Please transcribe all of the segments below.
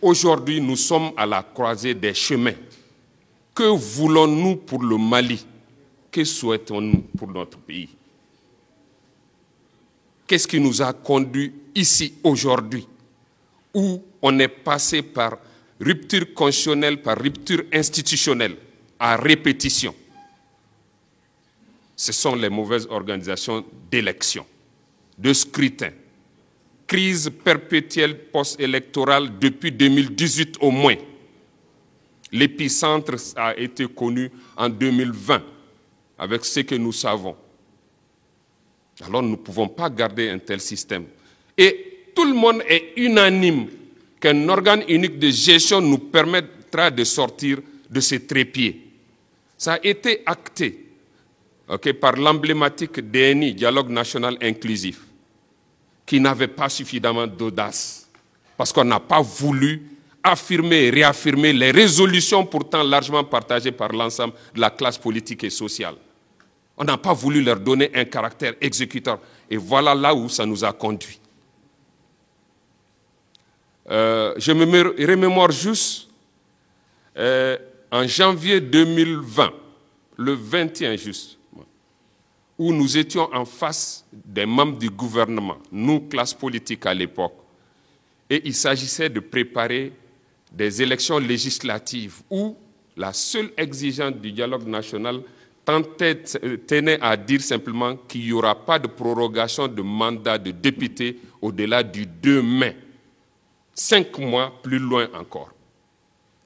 Aujourd'hui, nous sommes à la croisée des chemins. Que voulons-nous pour le Mali? Que souhaitons-nous pour notre pays? Qu'est-ce qui nous a conduit ici aujourd'hui, où on est passé par rupture constitutionnelle, par rupture institutionnelle, à répétition? Ce sont les mauvaises organisations d'élections, de scrutin, crise perpétuelle post-électorale depuis 2018 au moins. L'épicentre a été connu en 2020, avec ce que nous savons. Alors nous ne pouvons pas garder un tel système. Et tout le monde est unanime qu'un organe unique de gestion nous permettra de sortir de ces trépieds. Ça a été acté par l'emblématique DNI, Dialogue National Inclusif, qui n'avait pas suffisamment d'audace, parce qu'on n'a pas voulu affirmer et réaffirmer les résolutions pourtant largement partagées par l'ensemble de la classe politique et sociale. On n'a pas voulu leur donner un caractère exécuteur. Et voilà là où ça nous a conduit. Je me remémore juste, en janvier 2020, le 21 juste, où nous étions en face des membres du gouvernement, nous, classe politique à l'époque, et il s'agissait de préparer des élections législatives où la seule exigence du dialogue national tenait à dire simplement qu'il n'y aura pas de prorogation de mandat de député au-delà du 2 mai, 5 mois plus loin encore.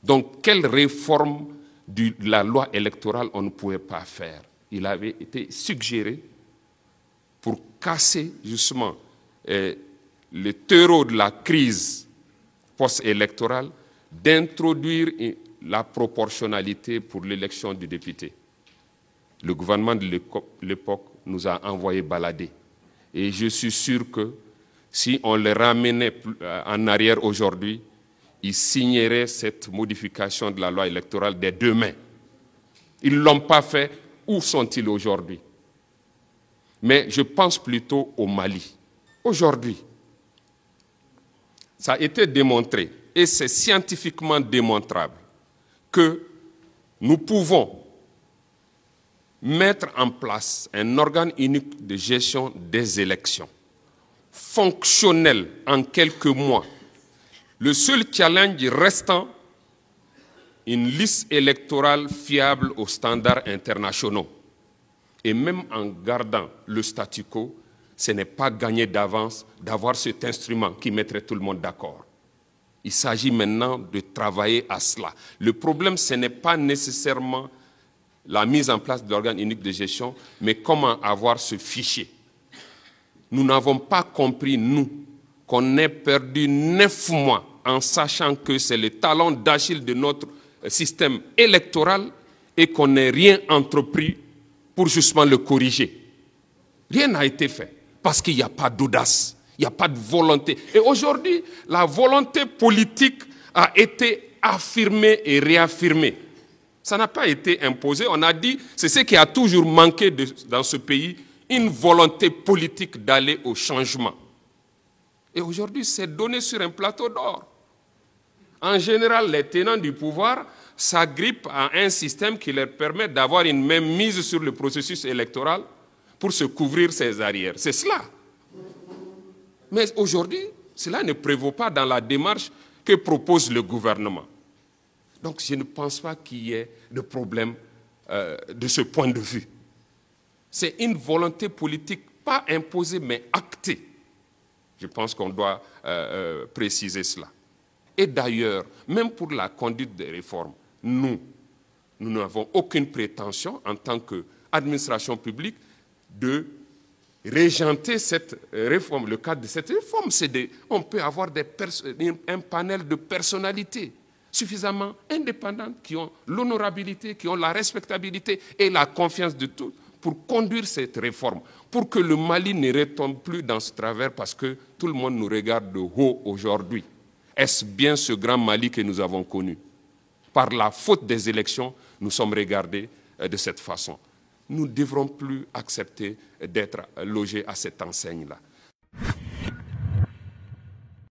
Donc, quelle réforme de la loi électorale on ne pouvait pas faire? Il avait été suggéré, pour casser justement le terreau de la crise post-électorale, d'introduire la proportionnalité pour l'élection du député. Le gouvernement de l'époque nous a envoyé balader. Et je suis sûr que si on les ramenait en arrière aujourd'hui, ils signeraient cette modification de la loi électorale dès demain. Ils ne l'ont pas fait. Où sont-ils aujourd'hui? Mais je pense plutôt au Mali. Aujourd'hui, ça a été démontré, et c'est scientifiquement démontrable, que nous pouvons mettre en place un organe unique de gestion des élections, fonctionnel en quelques mois. Le seul challenge restant, une liste électorale fiable aux standards internationaux. Et même en gardant le statu quo, ce n'est pas gagné d'avance d'avoir cet instrument qui mettrait tout le monde d'accord. Il s'agit maintenant de travailler à cela. Le problème, ce n'est pas nécessairement la mise en place de l'organe unique de gestion, mais comment avoir ce fichier. Nous n'avons pas compris, nous, qu'on ait perdu 9 mois en sachant que c'est le talon d'Achille de notre système électoral et qu'on n'ait rien entrepris pour justement le corriger. Rien n'a été fait parce qu'il n'y a pas d'audace, il n'y a pas de volonté. Et aujourd'hui, la volonté politique a été affirmée et réaffirmée. Ça n'a pas été imposé. On a dit, c'est ce qui a toujours manqué dans ce pays, une volonté politique d'aller au changement. Et aujourd'hui, c'est donné sur un plateau d'or. En général, les tenants du pouvoir s'agrippent à un système qui leur permet d'avoir une même mise sur le processus électoral pour se couvrir ses arrières. C'est cela. Mais aujourd'hui, cela ne prévaut pas dans la démarche que propose le gouvernement. Donc je ne pense pas qu'il y ait de problème de ce point de vue. C'est une volonté politique, pas imposée, mais actée. Je pense qu'on doit préciser cela. Et d'ailleurs, même pour la conduite des réformes, nous n'avons aucune prétention en tant qu'administration publique de régenter cette réforme. Le cadre de cette réforme, on peut avoir un panel de personnalités suffisamment indépendantes qui ont l'honorabilité, qui ont la respectabilité et la confiance de tous pour conduire cette réforme, pour que le Mali ne retombe plus dans ce travers parce que tout le monde nous regarde de haut aujourd'hui. Est-ce bien ce grand Mali que nous avons connu? Par la faute des élections, nous sommes regardés de cette façon. Nous ne devrons plus accepter d'être logés à cette enseigne-là.